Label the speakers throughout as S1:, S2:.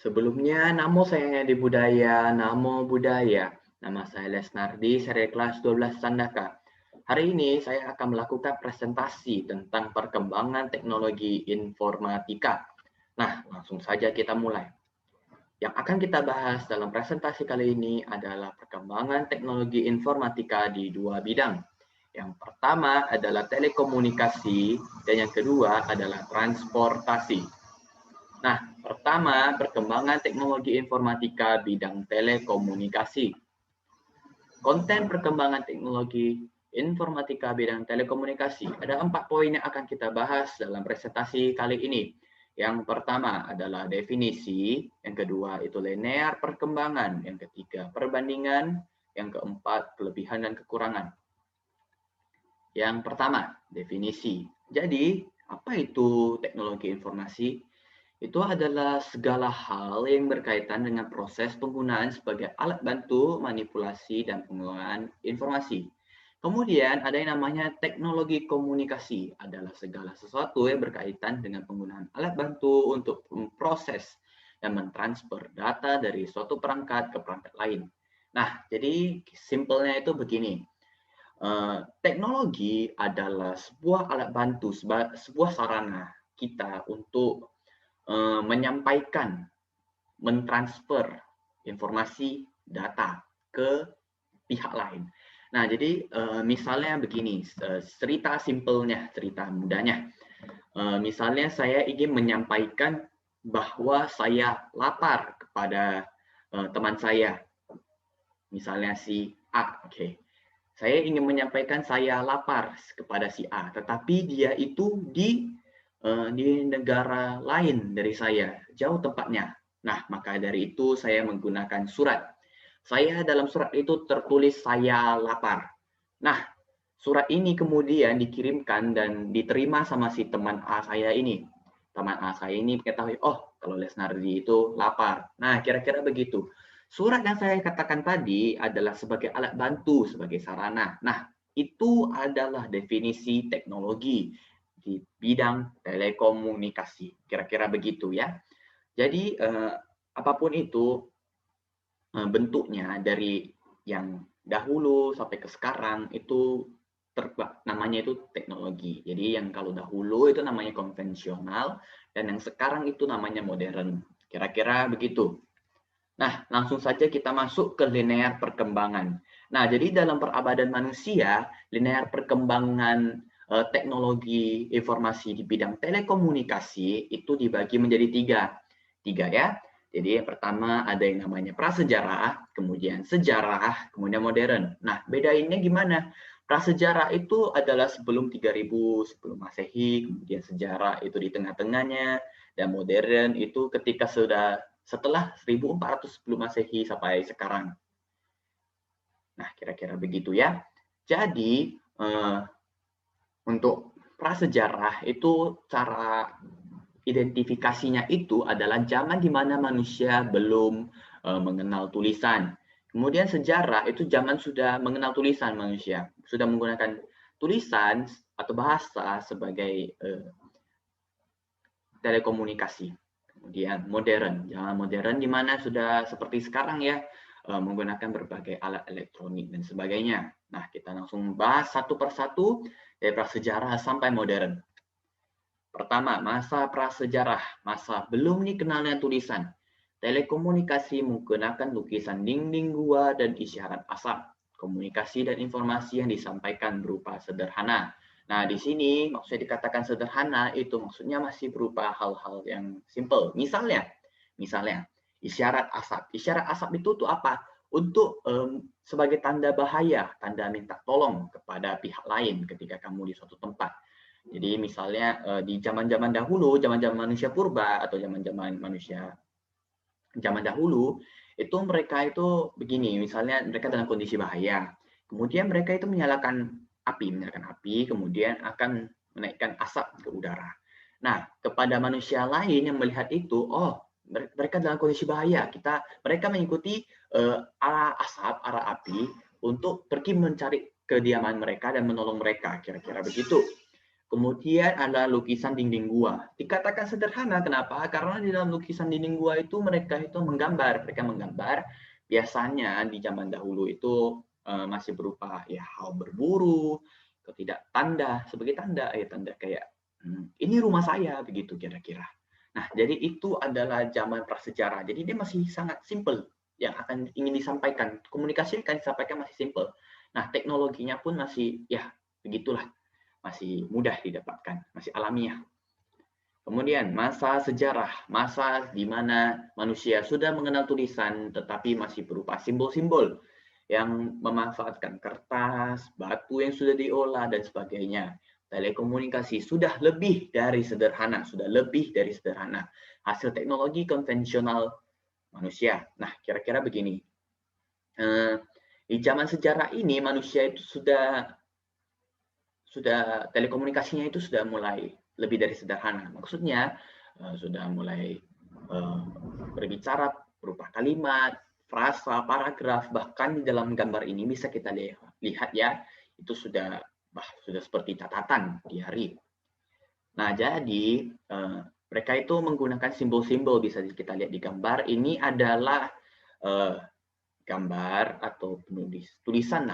S1: Sebelumnya, namo saya di budaya, namo budaya. Nama saya Lesnardi, seri kelas 12 Sandaka. Hari ini saya akan melakukan presentasi tentang perkembangan teknologi informatika. Nah, langsung saja kita mulai. Yang akan kita bahas dalam presentasi kali ini adalah perkembangan teknologi informatika di dua bidang. Yang pertama adalah telekomunikasi dan yang kedua adalah transportasi. Nah, pertama, perkembangan teknologi informatika bidang telekomunikasi. Konten perkembangan teknologi informatika bidang telekomunikasi. Ada 4 poin yang akan kita bahas dalam presentasi kali ini. Yang pertama adalah definisi, yang kedua itu linear perkembangan, yang ketiga perbandingan, yang keempat kelebihan dan kekurangan. Yang pertama, definisi. Jadi, apa itu teknologi informasi? Itu adalah segala hal yang berkaitan dengan proses penggunaan sebagai alat bantu manipulasi dan pengelolaan informasi. Kemudian ada yang namanya teknologi komunikasi, adalah segala sesuatu yang berkaitan dengan penggunaan alat bantu untuk memproses dan mentransfer data dari suatu perangkat ke perangkat lain. Nah, jadi simpelnya itu begini. Teknologi adalah sebuah alat bantu, sebuah sarana kita untuk menyampaikan, mentransfer informasi, data ke pihak lain. Nah, jadi misalnya begini, cerita simpelnya, cerita mudahnya. Misalnya saya ingin menyampaikan bahwa saya lapar kepada teman saya, misalnya si A. Oke. Saya ingin menyampaikan saya lapar kepada si A, tetapi dia itu di negara lain dari saya, jauh tempatnya. Nah, maka dari itu saya menggunakan surat. Saya dalam surat itu tertulis saya lapar. Nah, surat ini kemudian dikirimkan dan diterima sama si teman A saya ini. Teman A saya ini mengetahui, oh kalau Lesnardi itu lapar. Nah, kira-kira begitu. Surat yang saya katakan tadi adalah sebagai alat bantu, sebagai sarana. Nah, itu adalah definisi teknologi di bidang telekomunikasi. Kira-kira begitu ya. Jadi apapun itu bentuknya dari yang dahulu sampai ke sekarang itu namanya itu teknologi. Jadi yang kalau dahulu itu namanya konvensional dan yang sekarang itu namanya modern. Kira-kira begitu. Nah, langsung saja kita masuk ke linear perkembangan. Nah, jadi dalam peradaban manusia, linear perkembangan teknologi informasi di bidang telekomunikasi itu dibagi menjadi tiga. Tiga ya. Jadi yang pertama ada yang namanya prasejarah, kemudian sejarah, kemudian modern. Nah, bedainnya gimana? Prasejarah itu adalah sebelum 3000 sebelum Masehi, kemudian sejarah itu di tengah-tengahnya, dan modern itu ketika setelah 1400 sebelum Masehi sampai sekarang. Nah, kira-kira begitu ya. Jadi, untuk prasejarah itu cara identifikasinya itu adalah zaman di mana manusia belum mengenal tulisan. Kemudian sejarah itu zaman sudah mengenal tulisan manusia, sudah menggunakan tulisan atau bahasa sebagai telekomunikasi. Kemudian modern, zaman modern di mana sudah seperti sekarang ya, menggunakan berbagai alat elektronik dan sebagainya. Nah, kita langsung bahas satu persatu dari prasejarah sampai modern. Pertama, masa prasejarah, masa belum dikenalnya tulisan. Telekomunikasi menggunakan lukisan dinding gua dan isyarat asap. Komunikasi dan informasi yang disampaikan berupa sederhana. Nah, di sini maksudnya dikatakan sederhana itu maksudnya masih berupa hal-hal yang simple. Misalnya isyarat asap. Isyarat asap itu tuh apa? Untuk sebagai tanda bahaya, tanda minta tolong kepada pihak lain ketika kamu di suatu tempat. Jadi misalnya di zaman-zaman dahulu, zaman-zaman manusia purba atau zaman-zaman manusia zaman dahulu, itu mereka itu begini, misalnya mereka dalam kondisi bahaya. Kemudian mereka itu menyalakan api, kemudian akan menaikkan asap ke udara. Nah, kepada manusia lain yang melihat itu, oh, mereka dalam kondisi bahaya. Mereka mengikuti arah asap, arah api untuk pergi mencari kediaman mereka dan menolong mereka, kira-kira begitu. Kemudian ada lukisan dinding gua. Dikatakan sederhana, kenapa? Karena di dalam lukisan dinding gua itu mereka itu menggambar. Mereka menggambar biasanya di zaman dahulu itu masih berupa ya hal berburu, atau tidak tanda sebagai tanda, tanda kayak ini rumah saya begitu kira-kira. Nah, jadi itu adalah zaman prasejarah. Jadi dia masih sangat simple yang akan ingin disampaikan. Komunikasi akan disampaikan masih simple. Nah, teknologinya pun masih ya begitulah, masih mudah didapatkan, masih alamiah. Kemudian masa sejarah, masa di mana manusia sudah mengenal tulisan tetapi masih berupa simbol-simbol yang memanfaatkan kertas, batu yang sudah diolah dan sebagainya. Telekomunikasi sudah lebih dari sederhana, sudah lebih dari sederhana. Hasil teknologi konvensional manusia. Nah, kira-kira begini. Di zaman sejarah ini manusia itu sudah telekomunikasinya itu sudah mulai lebih dari sederhana. Maksudnya sudah mulai berbicara berupa kalimat, frasa, paragraf, bahkan di dalam gambar ini bisa kita lihat ya, itu sudah seperti catatan diari. Nah, jadi mereka itu menggunakan simbol-simbol, bisa kita lihat di gambar. Ini adalah gambar atau tulisan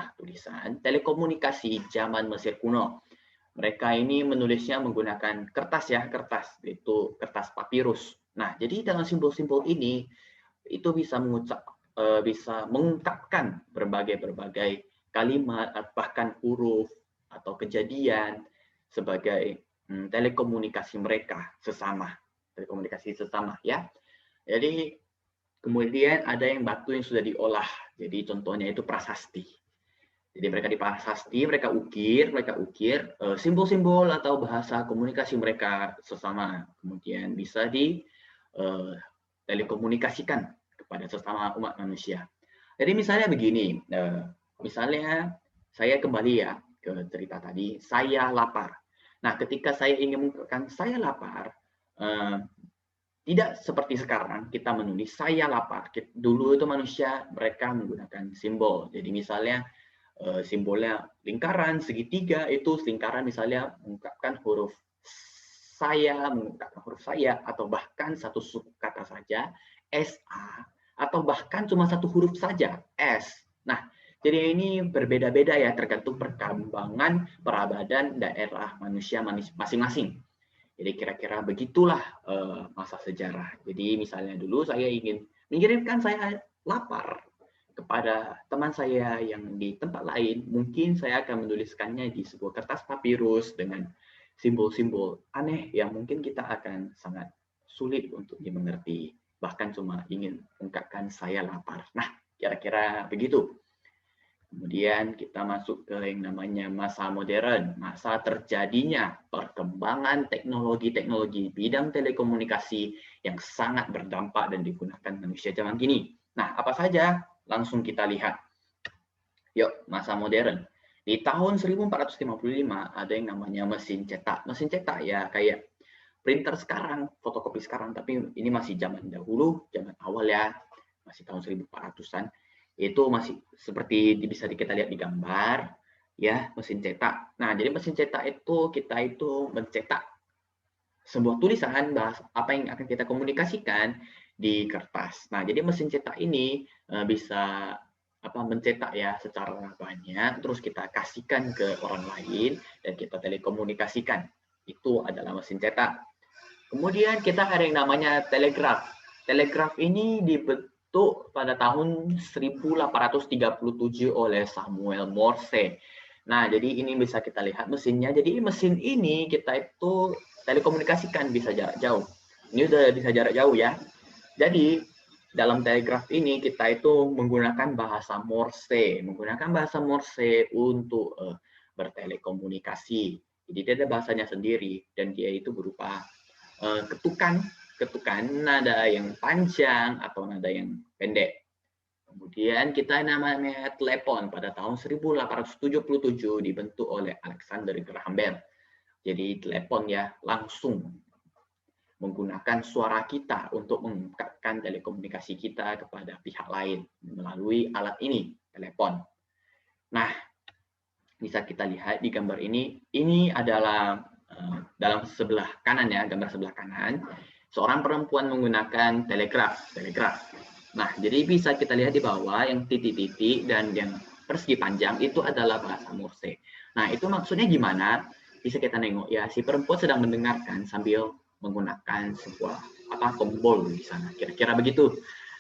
S1: telekomunikasi zaman Mesir kuno. Mereka ini menulisnya menggunakan kertas ya, itu kertas papirus. Nah, jadi dalam simbol-simbol ini itu bisa mengungkapkan berbagai kalimat, bahkan huruf atau kejadian sebagai telekomunikasi mereka sesama, ya. Jadi kemudian ada yang batu yang sudah diolah. Jadi contohnya itu prasasti. Jadi mereka di prasasti, mereka ukir simbol-simbol atau bahasa komunikasi mereka sesama. Kemudian bisa telekomunikasikan kepada sesama umat manusia. Jadi misalnya begini, misalnya saya kembali ya ke cerita tadi, saya lapar. Nah, ketika saya ingin mengungkapkan saya lapar, tidak seperti sekarang kita menulis saya lapar. Dulu itu manusia mereka menggunakan simbol. Jadi misalnya simbolnya lingkaran, segitiga, itu lingkaran misalnya mengungkapkan huruf saya, atau bahkan satu suku kata saja, SA, atau bahkan cuma satu huruf saja, S. Nah, jadi ini berbeda-beda ya, tergantung perkembangan peradaban daerah manusia masing-masing. Jadi kira-kira begitulah masa sejarah. Jadi misalnya dulu saya ingin mengirimkan saya lapar kepada teman saya yang di tempat lain, mungkin saya akan menuliskannya di sebuah kertas papirus dengan simbol-simbol aneh yang mungkin kita akan sangat sulit untuk dimengerti. Bahkan cuma ingin mengungkapkan saya lapar. Nah, kira-kira begitu. Kemudian kita masuk ke yang namanya masa modern, masa terjadinya perkembangan teknologi-teknologi bidang telekomunikasi yang sangat berdampak dan digunakan manusia zaman kini. Nah, apa saja? Langsung kita lihat. Yuk, masa modern. Di tahun 1455 ada yang namanya mesin cetak. Mesin cetak ya kayak printer sekarang, fotokopi sekarang, tapi ini masih zaman dahulu, zaman awal ya, masih tahun 1400-an. Itu masih seperti bisa kita lihat di gambar, ya, mesin cetak. Nah, jadi mesin cetak itu kita itu mencetak sebuah tulisan apa yang akan kita komunikasikan di kertas. Nah, jadi mesin cetak ini bisa mencetak ya secara banyak, terus kita kasihkan ke orang lain dan kita telekomunikasikan. Itu adalah mesin cetak. Kemudian kita ada yang namanya telegraf. Telegraf ini dibentuk pada tahun 1837 oleh Samuel Morse. Nah, jadi ini bisa kita lihat mesinnya. Jadi mesin ini kita itu telekomunikasikan bisa jarak jauh. Ini udah bisa jarak jauh ya. Jadi dalam telegraf ini kita itu menggunakan bahasa Morse, untuk bertelekomunikasi. Jadi dia ada bahasanya sendiri dan dia itu berupa ketukan nada yang panjang atau nada yang pendek. Kemudian kita namanya telepon pada tahun 1877 dibentuk oleh Alexander Graham Bell. Jadi telepon ya langsung menggunakan suara kita untuk mengungkapkan telekomunikasi kita kepada pihak lain melalui alat ini, telepon. Nah, bisa kita lihat di gambar ini adalah dalam sebelah kanan ya, gambar sebelah kanan, seorang perempuan menggunakan telegraf. Nah, jadi bisa kita lihat di bawah yang titik-titik dan yang persegi panjang itu adalah bahasa Morse. Nah, itu maksudnya gimana? Bisa kita nengok ya, si perempuan sedang mendengarkan sambil menggunakan sebuah tombol di sana, kira-kira begitu.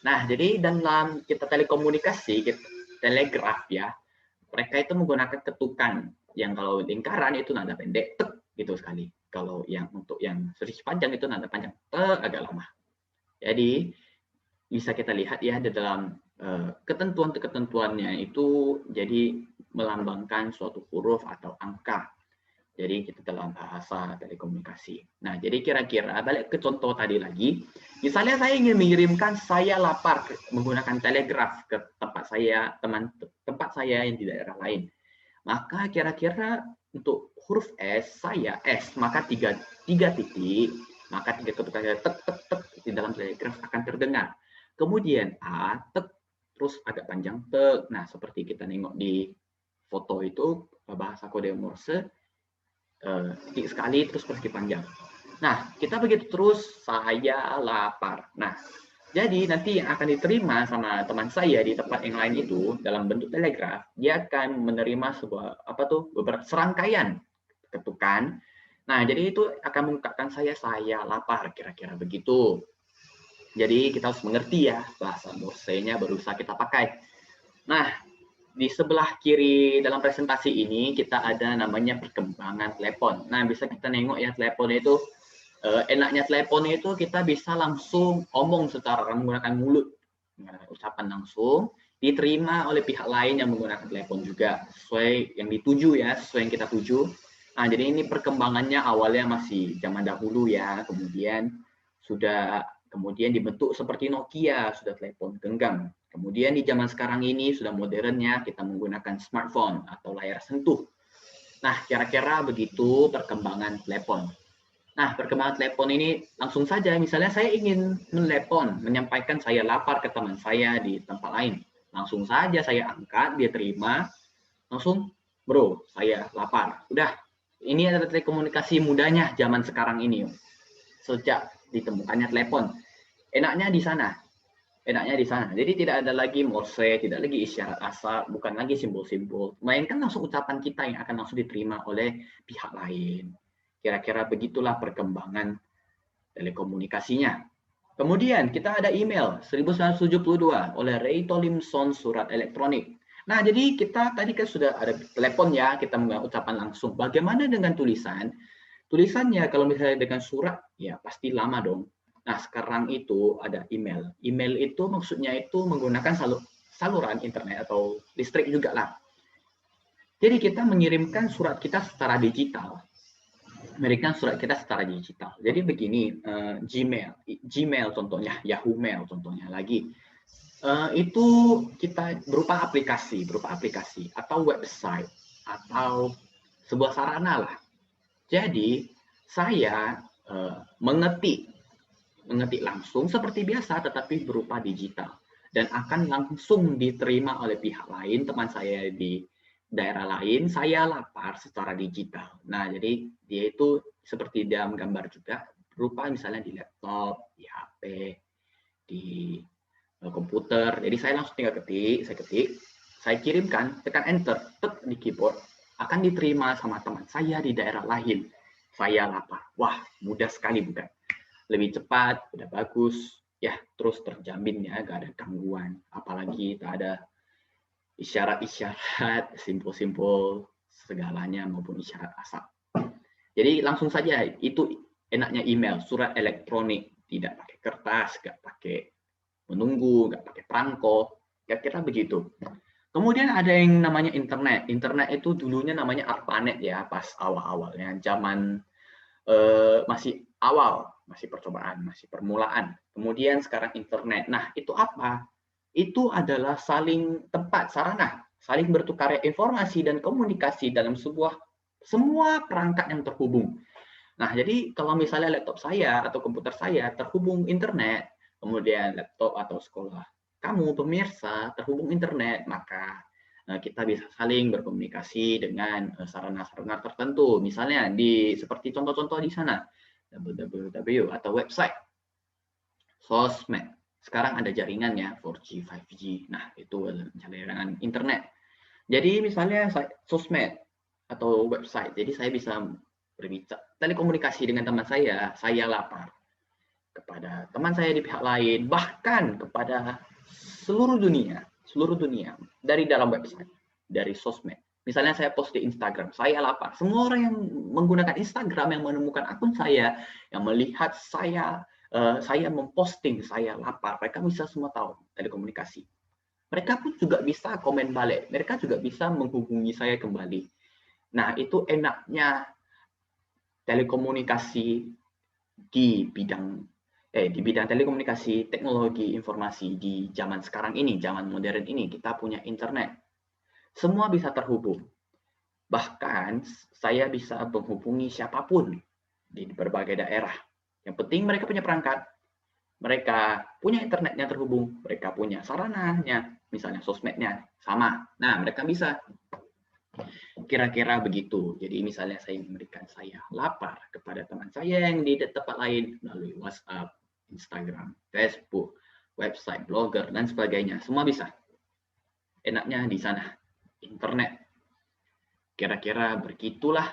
S1: Nah, jadi dalam kita telekomunikasi, telegraf ya, mereka itu menggunakan ketukan yang kalau lingkaran itu nada pendek, tek, gitu sekali. Kalau yang untuk yang seri panjang itu nada panjang, agak lama. Jadi bisa kita lihat ya di dalam ketentuan-ketentuannya itu jadi melambangkan suatu huruf atau angka. Jadi kita dalam bahasa telekomunikasi. Nah, jadi kira-kira balik ke contoh tadi lagi, misalnya saya ingin mengirimkan saya lapar menggunakan telegraf ke tempat saya yang di daerah lain. Maka kira-kira untuk huruf S, saya S, maka tiga titik, maka tiga ketukan tek di dalam telegraf akan terdengar. Kemudian A, tek, terus agak panjang tek. Nah, seperti kita nengok di foto itu bahasa kode Morse, titik sekali terus persegi panjang. Nah, kita begitu terus, saya lapar. Nah, jadi nanti yang akan diterima sama teman saya di tempat yang lain itu dalam bentuk telegraf, dia akan menerima sebuah beberapa serangkaian ketukan. Nah, jadi itu akan mengungkapkan saya lapar, kira-kira begitu. Jadi kita harus mengerti ya bahasa Morse-nya baru bisa kita pakai. Nah, di sebelah kiri dalam presentasi ini kita ada namanya perkembangan telepon. Nah, bisa kita nengok ya telepon itu, enaknya telepon itu kita bisa langsung ngomong secara menggunakan mulut, menggunakan ucapan langsung, diterima oleh pihak lain yang menggunakan telepon juga, sesuai yang dituju ya, sesuai yang kita tuju. Nah, jadi ini perkembangannya awalnya masih zaman dahulu ya, kemudian dibentuk seperti Nokia, sudah telepon genggam. Kemudian di zaman sekarang ini sudah modernnya kita menggunakan smartphone atau layar sentuh. Nah, kira-kira begitu perkembangan telepon. Nah, perkembangan telepon ini langsung saja, misalnya saya ingin menelepon, menyampaikan saya lapar ke teman saya di tempat lain. Langsung saja saya angkat, dia terima, langsung, bro, saya lapar. Udah, ini adalah telekomunikasi mudahnya zaman sekarang ini. Sejak ditemukannya telepon. Enaknya di sana. Jadi tidak ada lagi Morse, tidak lagi isyarat asa, bukan lagi simbol-simbol. Melainkan langsung ucapan kita yang akan langsung diterima oleh pihak lain. Kira-kira begitulah perkembangan telekomunikasinya. Kemudian kita ada email 1972 oleh Ray Tomlinson, surat elektronik. Nah, jadi kita tadi kan sudah ada telepon ya, kita menggunakan ucapan langsung. Bagaimana dengan tulisan? Tulisannya kalau misalnya dengan surat, ya pasti lama dong. Nah, sekarang itu ada email. Email itu maksudnya itu menggunakan saluran internet atau listrik juga lah. Jadi kita mengirimkan surat kita secara digital. Jadi begini, Gmail contohnya, Yahoo Mail contohnya lagi. Itu kita berupa aplikasi atau website atau sebuah sarana lah. Jadi saya mengetik langsung seperti biasa tetapi berupa digital dan akan langsung diterima oleh pihak lain, teman saya di daerah lain, saya lapar secara digital. Nah, jadi dia itu seperti dalam gambar juga berupa misalnya di laptop, di HP, di komputer. Jadi saya langsung tinggal ketik, saya kirimkan, tekan enter, tek di keyboard, akan diterima sama teman saya di daerah lain. Saya lapar. Wah, mudah sekali bukan? Lebih cepat, udah bagus, ya terus terjamin ya, gak ada gangguan. Apalagi tak ada isyarat-isyarat, simbol-simbol segalanya maupun isyarat asal. Jadi langsung saja, itu enaknya email, surat elektronik, tidak pakai kertas, gak pakai menunggu, gak pakai perangko, kira-kira begitu. Kemudian ada yang namanya internet. Internet itu dulunya namanya ARPANET ya, pas awal-awalnya, zaman masih awal, masih percobaan, masih permulaan. Kemudian sekarang internet. Nah, itu apa? Itu adalah sarana, saling bertukar informasi dan komunikasi dalam semua perangkat yang terhubung. Nah, jadi kalau misalnya laptop saya atau komputer saya terhubung internet, kemudian laptop atau sekolah kamu pemirsa terhubung internet, maka kita bisa saling berkomunikasi dengan sarana-sarana tertentu. Misalnya seperti contoh-contoh di sana, www atau website, sosmed. Sekarang ada jaringannya 4G, 5G. Nah, itu jaringan internet. Jadi misalnya sosmed atau website. Jadi saya bisa berbicara telekomunikasi dengan teman saya lapar kepada teman saya di pihak lain, bahkan kepada seluruh dunia dari dalam website, dari sosmed. Misalnya saya post di Instagram, saya lapar. Semua orang yang menggunakan Instagram, yang menemukan akun saya, yang melihat saya memposting saya lapar, mereka bisa semua tahu telekomunikasi. Mereka pun juga bisa komen balik, mereka juga bisa menghubungi saya kembali. Nah, itu enaknya telekomunikasi di bidang telekomunikasi, teknologi informasi di zaman sekarang ini, zaman modern ini. Kita punya internet, semua bisa terhubung. Bahkan saya bisa menghubungi siapapun di berbagai daerah. Yang penting mereka punya perangkat, mereka punya internetnya terhubung, mereka punya sarananya, misalnya sosmednya sama. Nah, mereka bisa. Kira-kira begitu. Jadi misalnya saya memberikan saya lapar kepada teman saya yang di tempat lain melalui WhatsApp, Instagram, Facebook, website, blogger, dan sebagainya. Semua bisa. Enaknya di sana. Internet. Kira-kira begitulah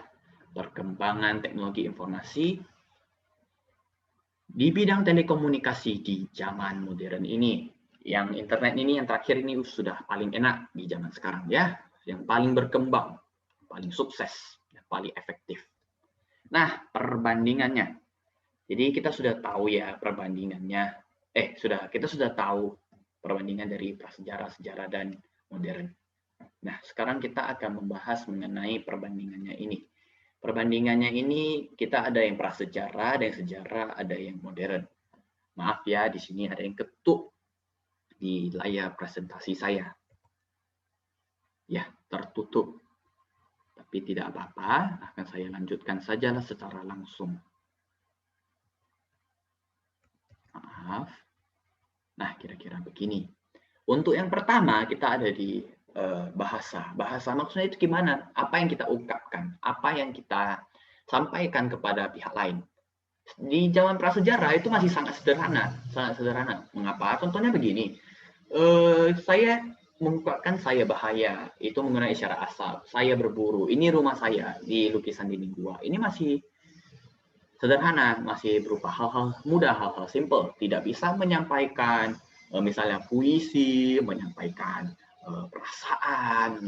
S1: perkembangan teknologi informasi di bidang telekomunikasi di zaman modern ini. Yang internet ini yang terakhir ini sudah paling enak di zaman sekarang ya. Yang paling berkembang, paling sukses, paling efektif. Nah, perbandingannya. Jadi kita sudah tahu ya perbandingannya. Kita sudah tahu perbandingan dari prasejarah, sejarah, dan modern. Nah, sekarang kita akan membahas mengenai perbandingannya ini. Perbandingannya ini kita ada yang prasejarah, ada yang sejarah, ada yang modern. Maaf ya, di sini ada yang ketuk di layar presentasi saya. Ya, tertutup. Tapi tidak apa-apa, akan saya lanjutkan sajalah secara langsung. Maaf. Nah, kira-kira begini. Untuk yang pertama, kita ada di bahasa. Bahasa maksudnya itu gimana? Apa yang kita ungkapkan? Apa yang kita sampaikan kepada pihak lain? Di zaman prasejarah itu masih sangat sederhana. Sangat sederhana. Mengapa? Contohnya begini. Saya mengungkapkan saya bahaya, itu menggunakan isyarat asap. Saya berburu, ini rumah saya di lukisan dinding gua. Ini masih sederhana, masih berupa hal-hal mudah, hal-hal simple. Tidak bisa menyampaikan misalnya puisi, menyampaikan perasaan,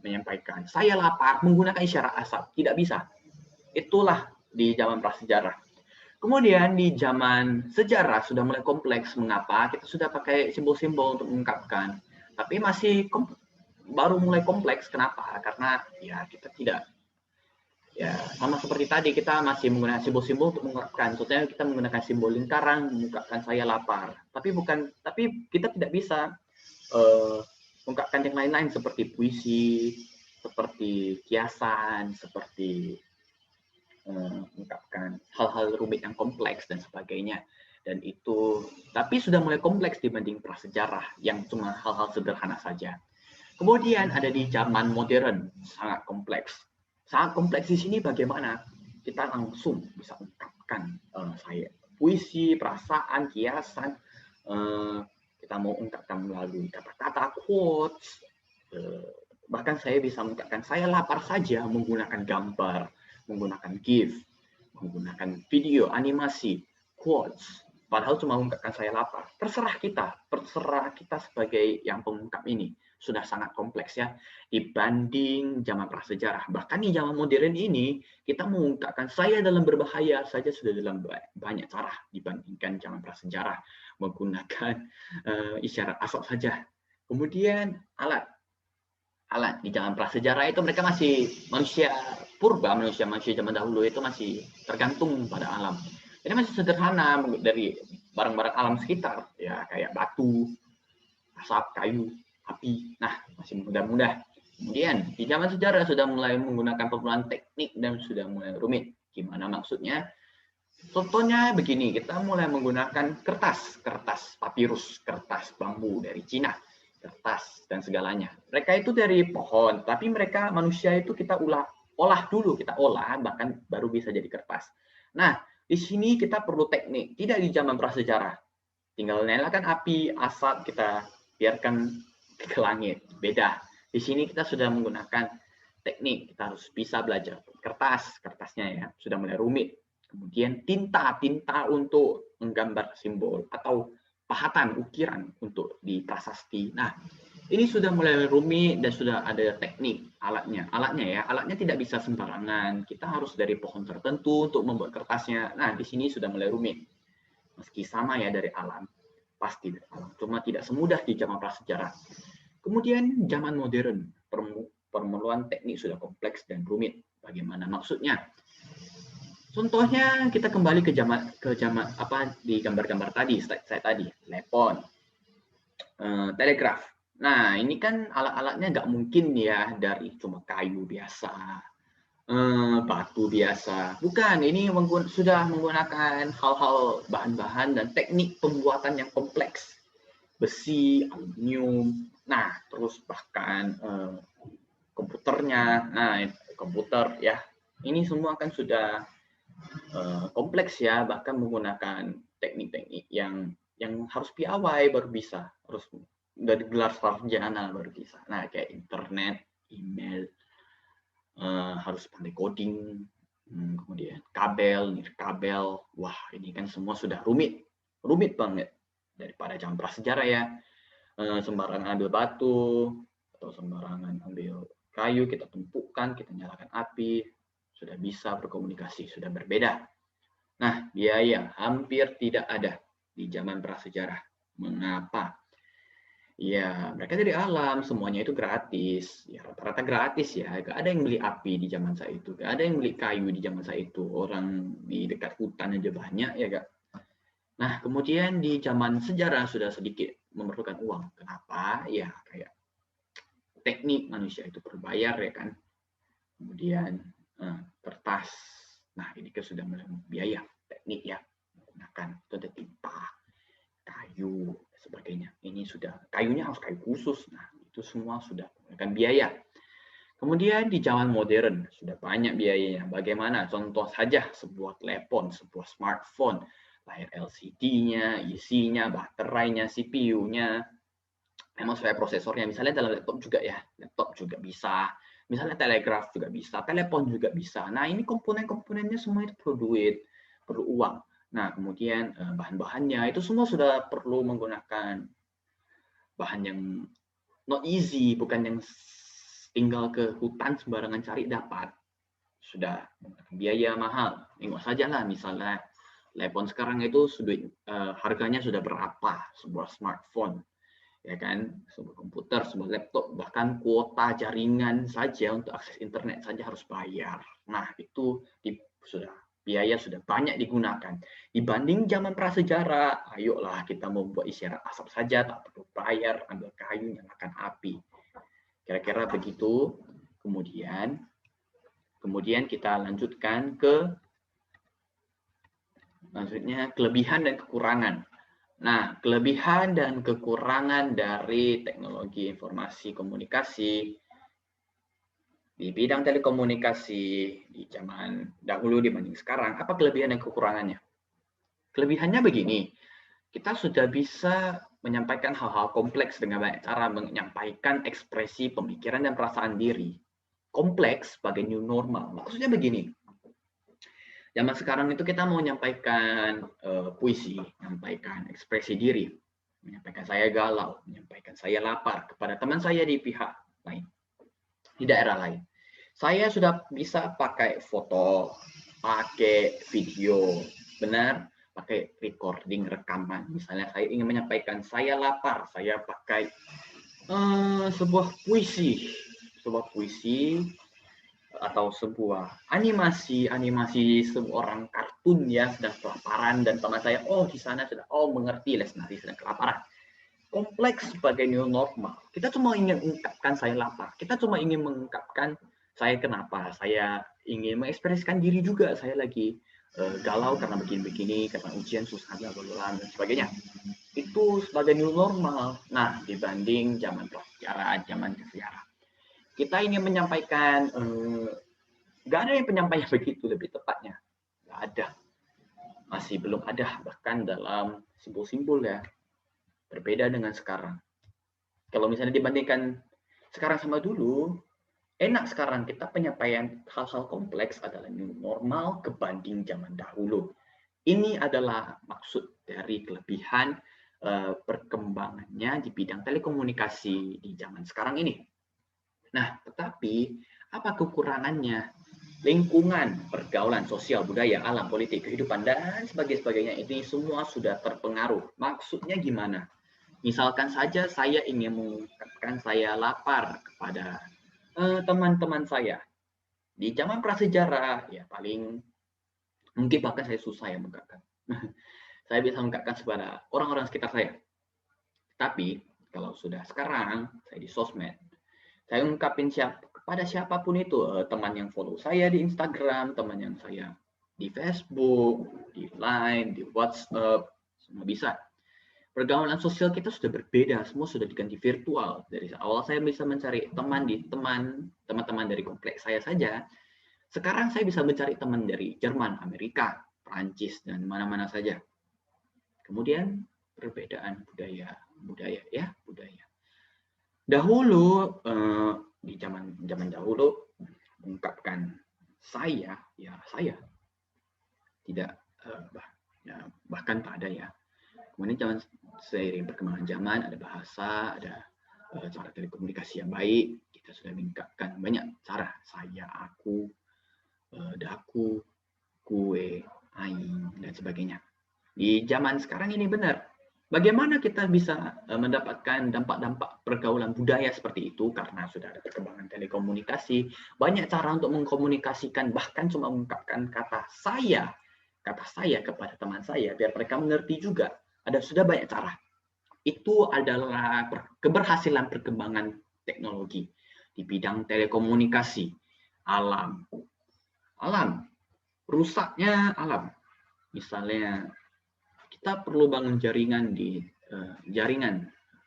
S1: menyampaikan saya lapar menggunakan isyarat asap. Tidak bisa. Itulah di zaman prasejarah. Kemudian di zaman sejarah sudah mulai kompleks. Mengapa? Kita sudah pakai simbol-simbol untuk mengungkapkan. Tapi masih baru mulai kompleks. Kenapa? Karena ya kita tidak. Ya, sama seperti tadi kita masih menggunakan simbol-simbol untuk mengungkapkan. Contohnya kita menggunakan simbol lingkaran mengungkapkan saya lapar. Tapi kita tidak bisa mengungkapkan yang lain-lain seperti puisi, seperti kiasan, seperti mengungkapkan hal-hal rumit yang kompleks dan sebagainya. Dan itu, tapi sudah mulai kompleks dibanding prasejarah yang cuma hal-hal sederhana saja. Kemudian ada di zaman modern, sangat kompleks. Sangat kompleks di sini bagaimana? Kita langsung bisa ungkapkan saya puisi, perasaan, kiasan, kita mau ungkapkan melalui kata-kata, quotes, bahkan saya bisa mengungkapkan saya lapar saja menggunakan gambar, menggunakan GIF, menggunakan video, animasi, quotes, padahal cuma mengungkapkan saya lapar. Terserah kita sebagai yang pengungkap ini. Sudah sangat kompleks ya, dibanding zaman prasejarah. Bahkan di zaman modern ini, kita mengungkapkan saya dalam berbahaya saja sudah dalam banyak cara dibandingkan zaman prasejarah, menggunakan isyarat asap saja. Kemudian alat di zaman prasejarah itu mereka masih manusia purba, manusia zaman dahulu itu masih tergantung pada alam. Jadi masih sederhana dari barang-barang alam sekitar, ya kayak batu, asap, kayu, api. Nah, masih mudah-mudah. Kemudian di zaman sejarah sudah mulai menggunakan penggunaan teknik dan sudah mulai rumit. Gimana maksudnya? Contohnya begini, kita mulai menggunakan kertas papirus, kertas bambu dari Cina. kertas, dan segalanya. Mereka itu dari pohon, tapi mereka manusia itu kita olah dulu, kita olah, bahkan baru bisa jadi kertas. Nah, di sini kita perlu teknik, tidak di zaman prasejarah. Tinggal nyalakan api, asap, kita biarkan ke langit. Beda. Di sini kita sudah menggunakan teknik, kita harus bisa belajar. Kertasnya ya, sudah mulai rumit. Kemudian tinta untuk menggambar simbol atau pahatan, ukiran untuk di prasasti. Nah, ini sudah mulai rumit dan sudah ada teknik alatnya. Alatnya tidak bisa sembarangan. Kita harus dari pohon tertentu untuk membuat kertasnya. Nah, di sini sudah mulai rumit. Meski sama ya dari alam, pasti dari alam. Cuma tidak semudah di zaman prasejarah. Kemudian zaman modern, permulaan teknik sudah kompleks dan rumit. Bagaimana maksudnya? Contohnya kita kembali ke zaman apa di gambar-gambar tadi, slide saya tadi, telepon, telegraf. Nah, ini kan alat-alatnya nggak mungkin ya dari cuma kayu biasa, batu biasa. Bukan, ini sudah menggunakan hal-hal bahan-bahan dan teknik pembuatan yang kompleks. Besi, aluminium, nah terus bahkan komputernya, komputer ya. Ini semua kan sudah kompleks ya, bahkan menggunakan teknik-teknik yang harus piawai baru bisa, harus dari gelar sarjana baru bisa. Nah, kayak internet, email, harus pandai coding, kemudian kabel, wah ini kan semua sudah rumit banget daripada zaman prasejarah ya. Sembarangan ambil batu atau sembarangan ambil kayu, kita tumpukkan, kita nyalakan api, sudah bisa berkomunikasi, sudah berbeda. Nah, biaya hampir tidak ada di zaman prasejarah. Mengapa? Ya, mereka dari alam, semuanya itu gratis. Ya, rata-rata gratis ya. Gak ada yang beli api di zaman saya itu. Gak ada yang beli kayu di zaman saya itu. Orang di dekat hutan aja banyak ya, Kak. Nah, kemudian di zaman sejarah sudah sedikit memerlukan uang. Kenapa? Ya, kayak teknik manusia itu berbayar ya kan. Kemudian kertas. Nah, ini kan sudah mulai biaya teknik ya. Menggunakan itu ada tinta, kayu, sebagainya. Ini sudah kayunya harus kayu khusus. Nah, itu semua sudah menggunakan biaya. Kemudian di zaman modern sudah banyak biayanya. Bagaimana? Contoh saja sebuah telepon, sebuah smartphone, layar LCD-nya, isinya, baterainya, CPU-nya, memang sesuai prosesornya. Misalnya dalam laptop juga ya, laptop juga bisa. Misalnya telegraf juga bisa, telepon juga bisa. Nah, ini komponen-komponennya semua itu perlu duit, perlu uang. Nah, kemudian bahan-bahannya itu semua sudah perlu menggunakan bahan yang not easy, bukan yang tinggal ke hutan sembarangan cari dapat. Sudah biaya mahal. Tengok saja lah misalnya telepon sekarang itu harganya sudah berapa, sebuah smartphone. Ya kan, sebuah komputer, sebuah laptop, bahkan kuota jaringan saja untuk akses internet saja harus bayar. Nah, itu sudah biaya sudah banyak digunakan. Dibanding zaman prasejarah, ayolah kita membuat isyarat asap saja, tak perlu bayar, ambil kayu, nyalakan api. Kira-kira begitu. Kemudian kita lanjutkan ke kelebihan dan kekurangan. Nah, kelebihan dan kekurangan dari teknologi informasi komunikasi di bidang telekomunikasi di zaman dahulu dibanding sekarang, apa kelebihan dan kekurangannya? Kelebihannya begini, kita sudah bisa menyampaikan hal-hal kompleks dengan banyak cara, menyampaikan ekspresi pemikiran dan perasaan diri. Kompleks sebagai new normal. Maksudnya begini, zaman sekarang itu kita mau menyampaikan puisi, menyampaikan ekspresi diri, menyampaikan saya galau, menyampaikan saya lapar kepada teman saya di pihak lain, di daerah lain. Saya sudah bisa pakai foto, pakai video, benar, pakai recording, rekaman. Misalnya saya ingin menyampaikan saya lapar, saya pakai sebuah puisi atau sebuah animasi seorang kartun ya sedang kelaparan dan teman saya di sana sudah mengerti Lesnari sedang kelaparan. Kompleks sebagai new normal. Kita cuma ingin mengungkapkan saya lapar. Kita cuma ingin mengungkapkan saya kenapa. Saya ingin mengekspresikan diri juga. Saya lagi galau karena begini-begini, karena ujian susah dan sebagainya. itu sebagai new normal. Nah, dibanding zaman prasejarah, zaman sejarah, kita ingin menyampaikan, nggak ada yang penyampaian begitu lebih tepatnya. Nggak ada. Masih belum ada, bahkan dalam simbol-simbol ya. Berbeda dengan sekarang. Kalau misalnya dibandingkan sekarang sama dulu, enak sekarang kita penyampaian hal-hal kompleks adalah new normal kebanding zaman dahulu. Ini adalah maksud dari kelebihan perkembangannya di bidang telekomunikasi di zaman sekarang ini. Nah, tetapi apa kekurangannya? Lingkungan, pergaulan, sosial, budaya, alam, politik, kehidupan, dan sebagainya ini semua sudah terpengaruh. Maksudnya gimana? Misalkan saja saya ingin mengungkapkan saya lapar kepada teman-teman saya. Di zaman prasejarah, ya paling mungkin bahkan saya susah ya mengungkapkan. Saya bisa mengungkapkan kepada orang-orang sekitar saya. Tapi kalau sudah sekarang, saya di sosmed, saya ungkapin kepada siapapun itu, teman yang follow saya di Instagram, teman yang saya di Facebook, di Line, di WhatsApp, semua bisa. Pergaulan sosial kita sudah berbeda, semua sudah diganti virtual. Dari awal saya bisa mencari teman di teman-teman dari kompleks saya saja. Sekarang saya bisa mencari teman dari Jerman, Amerika, Prancis, dan mana-mana saja. Kemudian perbedaan budaya. Dahulu di zaman dahulu mengungkapkan saya tidak bahkan tak ada ya. Kemudian seiring perkembangan zaman ada bahasa, ada cara telekomunikasi yang baik, kita sudah mengungkapkan banyak cara, saya, aku, daku, kue, aing, dan sebagainya. Di zaman sekarang ini benar. Bagaimana kita bisa mendapatkan dampak-dampak pergaulan budaya seperti itu karena sudah ada perkembangan telekomunikasi, banyak cara untuk mengkomunikasikan, bahkan cuma mengungkapkan kata saya kepada teman saya biar mereka mengerti juga. Sudah banyak cara. Itu adalah keberhasilan perkembangan teknologi di bidang telekomunikasi. Alam, rusaknya alam. Misalnya kita perlu bangun jaringan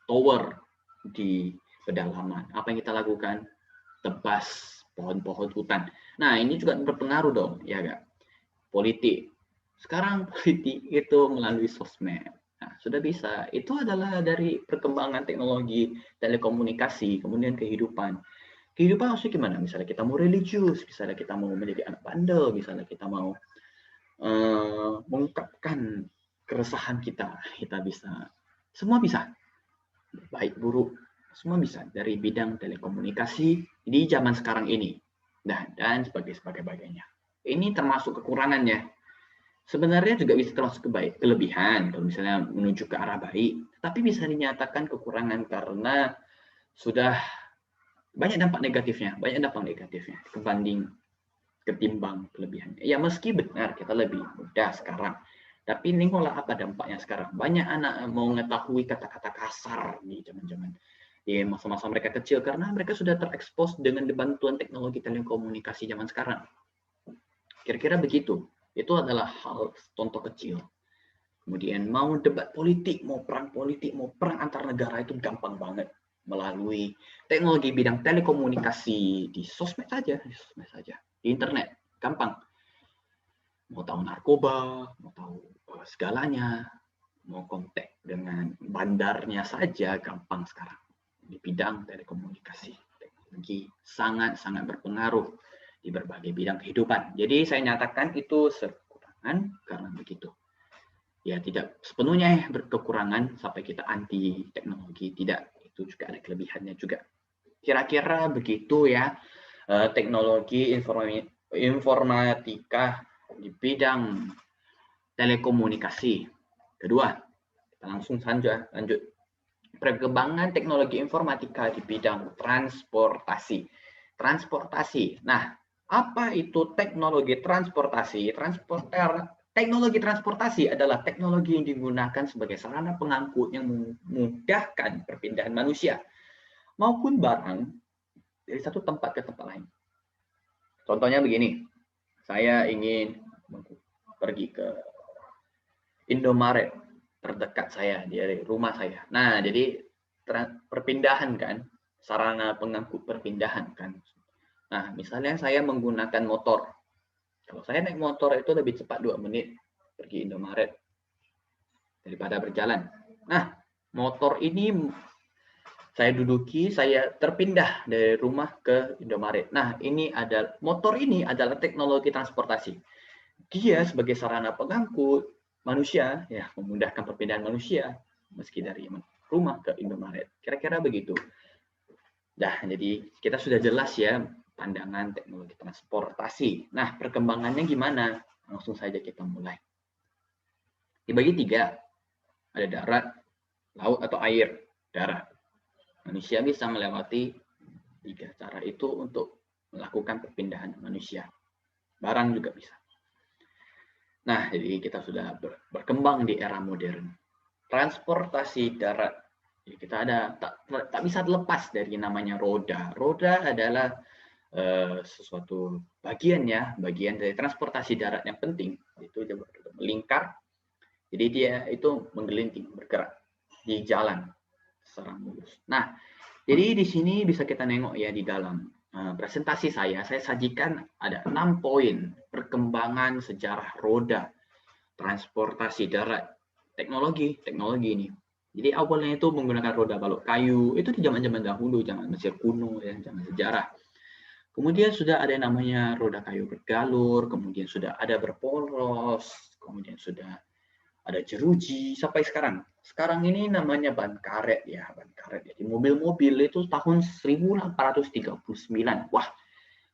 S1: tower di pedalaman. Apa yang kita lakukan? Tebas pohon-pohon hutan. Nah, ini juga berpengaruh dong, ya enggak? Politik. Sekarang politik itu melalui sosmed. Nah, sudah bisa. Itu adalah dari perkembangan teknologi telekomunikasi, kemudian kehidupan. Kehidupan maksudnya gimana? Misalnya kita mau religius, misalnya kita mau menjadi anak bandel, misalnya kita mau mengungkapkan keresahan kita bisa. Semua bisa. Baik buruk, semua bisa dari bidang telekomunikasi di zaman sekarang ini. Dan sebagainya. Ini termasuk kekurangannya. Sebenarnya juga bisa termasuk kelebihan kalau misalnya menuju ke arah baik, tapi bisa dinyatakan kekurangan karena sudah banyak dampak negatifnya ketimbang kelebihannya. Ya meski benar kita lebih mudah sekarang, tapi nengoklah apa dampaknya sekarang. Banyak anak mau mengetahui kata-kata kasar di zaman-zaman di masa-masa mereka kecil karena mereka sudah terekspos dengan bantuan teknologi telekomunikasi zaman sekarang. Kira-kira begitu. Itu adalah hal contoh kecil. Kemudian mau debat politik, mau perang antar negara itu gampang banget melalui teknologi bidang telekomunikasi di sosmed saja, di internet, gampang. Mau tahu narkoba, mau tahu segalanya, mau kontak dengan bandarnya saja gampang sekarang. Di bidang telekomunikasi, teknologi sangat-sangat berpengaruh di berbagai bidang kehidupan. Jadi saya nyatakan itu kekurangan karena begitu. Ya tidak sepenuhnya berkekurangan sampai kita anti teknologi, tidak. Itu juga ada kelebihannya juga. Kira-kira begitu ya teknologi informatika di bidang telekomunikasi. Kedua, kita langsung lanjut. Perkembangan teknologi informatika di bidang transportasi. Nah, apa itu teknologi transportasi? Teknologi transportasi adalah teknologi yang digunakan sebagai sarana pengangkut yang memudahkan perpindahan manusia maupun barang dari satu tempat ke tempat lain. Contohnya begini, saya ingin pergi ke Indomaret. terdekat saya, dari rumah saya. Nah, jadi perpindahan kan, sarana pengangkut perpindahan kan. Nah, misalnya saya menggunakan motor. Kalau saya naik motor itu lebih cepat 2 menit pergi Indomaret daripada berjalan. Nah, motor ini saya duduki, saya terpindah dari rumah ke Indomaret. Nah, motor ini adalah teknologi transportasi. Dia sebagai sarana pengangkut manusia, ya memudahkan perpindahan manusia meski dari rumah ke Indomaret. Kira-kira begitu. Dah, jadi kita sudah jelas ya pandangan teknologi transportasi. Nah, perkembangannya gimana? Langsung saja kita mulai. Dibagi 3. Ada darat, laut atau air. Darat. Manusia bisa melewati 3 cara itu untuk melakukan perpindahan manusia. Barang juga bisa. Nah, jadi kita sudah berkembang di era modern. Transportasi darat. Jadi kita tak bisa lepas dari namanya roda. Roda adalah sesuatu bagian dari transportasi darat yang penting. Itu melingkar. Jadi dia itu menggelinting, bergerak di jalan secara mulus. Nah, jadi di sini bisa kita nengok ya di dalam presentasi saya sajikan ada 6 poin perkembangan sejarah roda, transportasi darat, teknologi ini. Jadi awalnya itu menggunakan roda balok kayu, itu di zaman-zaman dahulu, zaman Mesir kuno ya, zaman sejarah. Kemudian sudah ada yang namanya roda kayu bergalur, kemudian sudah ada berporos, kemudian sudah ada jeruji sampai sekarang. Sekarang ini namanya ban karet ya, ban karet. Jadi mobil-mobil itu tahun 1839. Wah,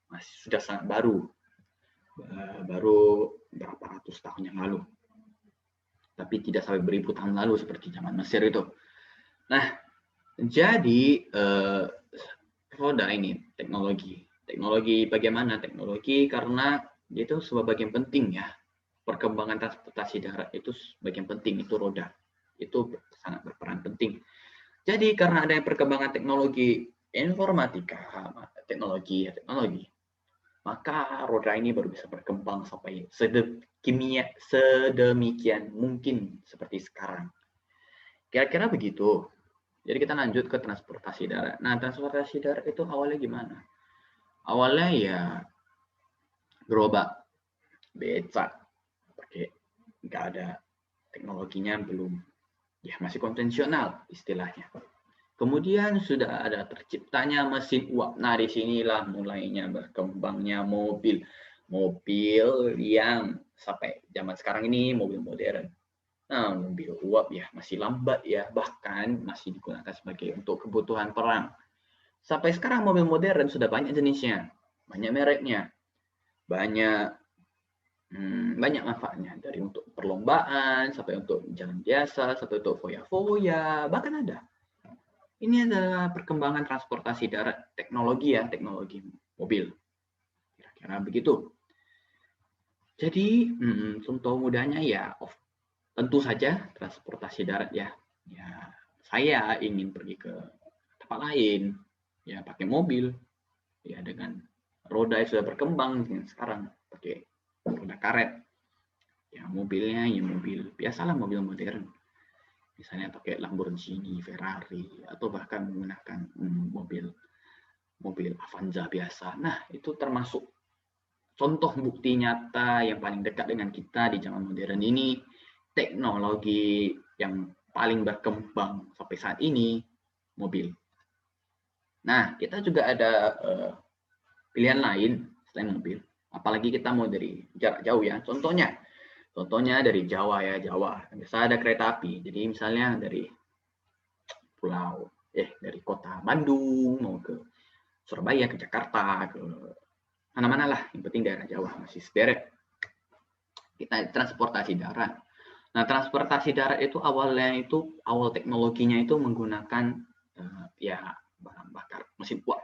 S1: masih sudah sangat baru. Baru berapa ratus tahun yang lalu. Tapi tidak sampai beribu tahun lalu seperti zaman Mesir itu. Nah, jadi roda ini teknologi. Teknologi bagaimana? Teknologi karena itu sebuah bagian penting ya. Perkembangan transportasi darat itu bagian penting, itu roda. Itu sangat berperan penting. Jadi karena ada perkembangan teknologi informatika, teknologi, maka roda ini baru bisa berkembang sampai sedemikian mungkin seperti sekarang. Kira-kira begitu. Jadi kita lanjut ke transportasi darat. Nah, transportasi darat itu awalnya gimana? Awalnya ya gerobak, becak, pakai nggak ada teknologinya, belum ya masih konvensional istilahnya. Kemudian sudah ada terciptanya mesin uap. Nah, disinilah mulainya berkembangnya mobil yang sampai zaman sekarang ini mobil modern. Nah, mobil uap ya masih lambat ya, bahkan masih digunakan sebagai untuk kebutuhan perang. Sampai sekarang mobil modern sudah banyak jenisnya, banyak mereknya, banyak manfaatnya, dari untuk perlombaan sampai untuk jalan biasa, sampai untuk foya-foya, bahkan ada. Ini adalah perkembangan transportasi darat, teknologi mobil. Kira-kira begitu. Jadi, contoh mudahnya ya, tentu saja transportasi darat ya. Ya, saya ingin pergi ke tempat lain, ya pakai mobil, ya dengan roda yang sudah berkembang sekarang pakai roda karet. Ya mobilnya ya mobil biasalah, mobil modern. Misalnya pakai Lamborghini, Ferrari, atau bahkan menggunakan mobil Avanza biasa. Nah, itu termasuk contoh bukti nyata yang paling dekat dengan kita di zaman modern ini, teknologi yang paling berkembang sampai saat ini, mobil. Nah, kita juga ada pilihan lain selain mobil. Apalagi kita mau dari jarak jauh ya. Contohnya dari Jawa ya, Jawa. Bisa ada kereta api. Jadi misalnya dari dari kota Bandung mau ke Surabaya, ke Jakarta, ke mana-mana lah. Yang penting daerah Jawa masih sederet. Kita transportasi darat. Nah, transportasi darat itu awal teknologinya itu menggunakan ya bahan bakar mesin uap.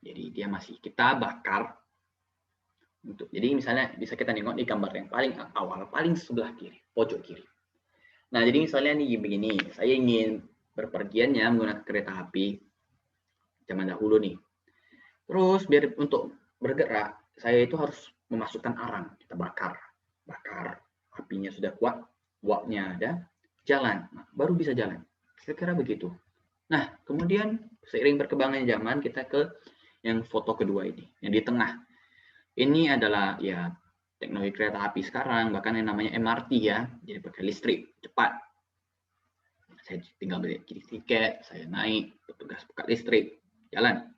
S1: Jadi dia masih kita bakar. Jadi misalnya bisa kita nengok di gambar yang paling awal, paling sebelah kiri, pojok kiri. Nah, jadi misalnya nih begini, saya ingin berpergiannya menggunakan kereta api zaman dahulu nih. Terus biar untuk bergerak, saya itu harus memasukkan arang, kita bakar. Apinya sudah kuat, uapnya ada, jalan, baru bisa jalan. Kira-kira begitu. Nah, kemudian seiring berkembangnya zaman, kita ke yang foto kedua ini, yang di tengah. Ini adalah ya teknologi kereta api sekarang, bahkan yang namanya MRT ya, jadi pakai listrik, cepat. Saya tinggal beli tiket, saya naik, petugas buka listrik, jalan.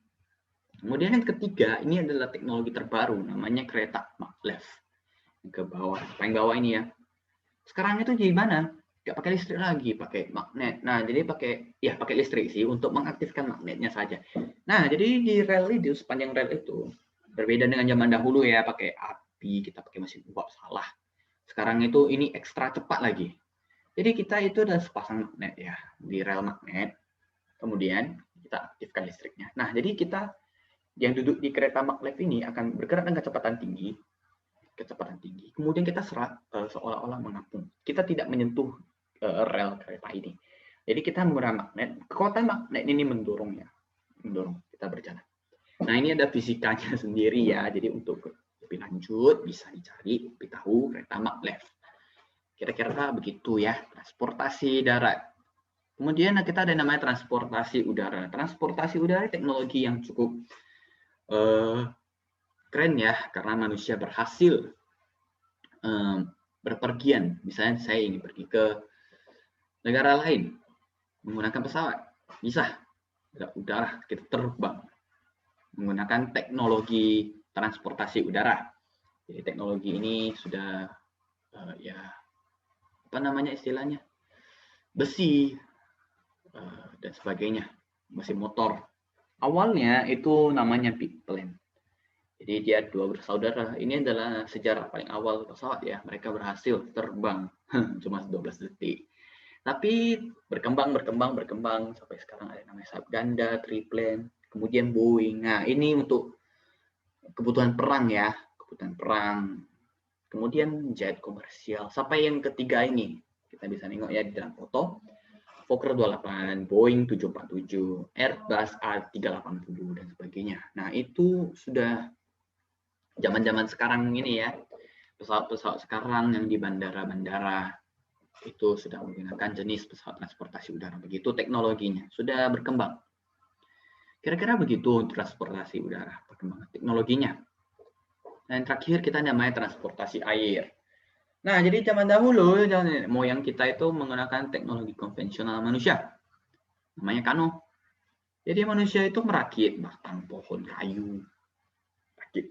S1: Kemudian yang ketiga, ini adalah teknologi terbaru, namanya kereta maglev. Ke bawah, paling bawah ini ya. Sekarang itu gimana? Nggak pakai listrik lagi, pakai magnet. Nah, jadi pakai listrik sih untuk mengaktifkan magnetnya saja. Nah, jadi di rel itu, sepanjang rel itu, berbeda dengan zaman dahulu ya, pakai api, kita pakai mesin uap, salah. Sekarang itu ini ekstra cepat lagi. Jadi kita itu ada sepasang magnet ya, di rel magnet. Kemudian kita aktifkan listriknya. Nah, jadi kita yang duduk di kereta maglev ini akan bergerak dengan kecepatan tinggi, kemudian kita seolah-olah mengapung. Kita tidak menyentuh rel kereta ini. Jadi kita menggunakan magnet, kekuatan magnet ini mendorong kita berjalan. Nah, ini ada fisikanya sendiri ya, jadi untuk lebih lanjut bisa dicari, lebih tahu kereta maglev. Kira-kira begitu ya, transportasi darat. Kemudian kita ada yang namanya transportasi udara. Transportasi udara teknologi yang cukup keren ya, karena manusia berhasil berpergian. Misalnya saya ingin pergi ke negara lain menggunakan pesawat, bisa. Udara, kita terbang menggunakan teknologi transportasi udara. Jadi teknologi ini sudah ya apa namanya istilahnya, besi dan sebagainya, mesin motor. Awalnya itu namanya biplane. Jadi dia dua bersaudara. Ini adalah sejarah paling awal pesawat ya. Mereka berhasil terbang cuma 12 detik. Tapi berkembang sampai sekarang ada namanya sayap ganda, triplane, kemudian Boeing. Nah, ini untuk kebutuhan perang ya, kebutuhan perang. Kemudian jet komersial. Sampai yang ketiga ini, kita bisa nengok ya di dalam foto. Fokker 28, Boeing 747, Airbus A380 dan sebagainya. Nah, itu sudah zaman-zaman sekarang ini ya. Pesawat-pesawat sekarang yang di bandara-bandara itu sudah menggunakan jenis pesawat transportasi udara. Begitu teknologinya, sudah berkembang. Kira-kira begitu transportasi udara, perkembangan teknologinya. Dan terakhir kita namanya transportasi air. Nah, jadi zaman dahulu, moyang kita itu menggunakan teknologi konvensional manusia. Namanya kano. Jadi manusia itu merakit batang pohon kayu. Rakit.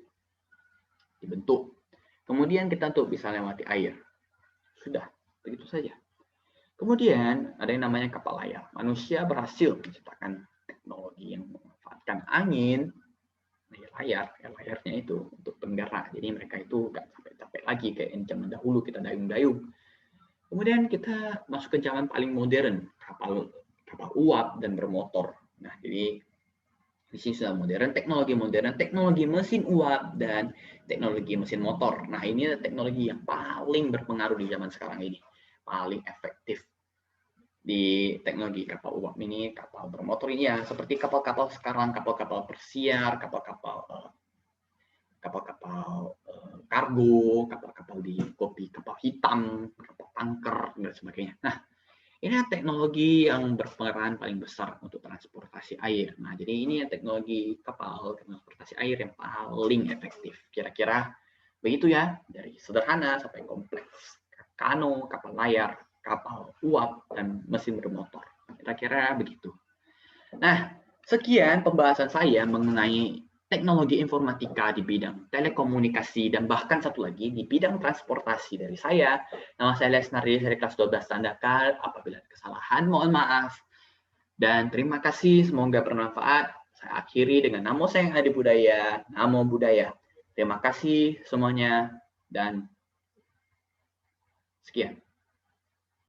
S1: Dibentuk. Kemudian kita untuk bisa lewati air. Sudah, begitu saja. Kemudian ada yang namanya kapal layar. Manusia berhasil menciptakan teknologi yang memanfaatkan angin, layarnya itu untuk penggerak. Jadi mereka itu nggak capek-capek lagi kayak zaman dahulu kita dayung-dayung. Kemudian kita masuk ke zaman paling modern, kapal uap dan bermotor. Nah, jadi di sini sudah modern, teknologi mesin uap dan teknologi mesin motor. Nah, ini teknologi yang paling berpengaruh di zaman sekarang ini, paling efektif di teknologi kapal uap ini, kapal bermotor ini ya, seperti kapal-kapal sekarang, kapal-kapal persiar, kapal-kapal kargo, kapal-kapal di kopi, kapal hitam, kapal tanker, dan sebagainya. Nah, ini teknologi yang berperan paling besar untuk transportasi air. Nah, jadi ini teknologi kapal transportasi air yang paling efektif. Kira-kira begitu ya, dari sederhana sampai kompleks. Kano, kapal layar, kapal uap, dan mesin bermotor. Kira-kira begitu. Nah, sekian pembahasan saya mengenai teknologi informatika di bidang telekomunikasi dan bahkan satu lagi di bidang transportasi dari saya. Nama saya Lesnar dari kelas 12 Tandakal. Apabila ada kesalahan, mohon maaf. Dan terima kasih, semoga bermanfaat. Saya akhiri dengan Namo Seng Adi Budaya, Namo Budaya. Terima kasih semuanya dan sekian.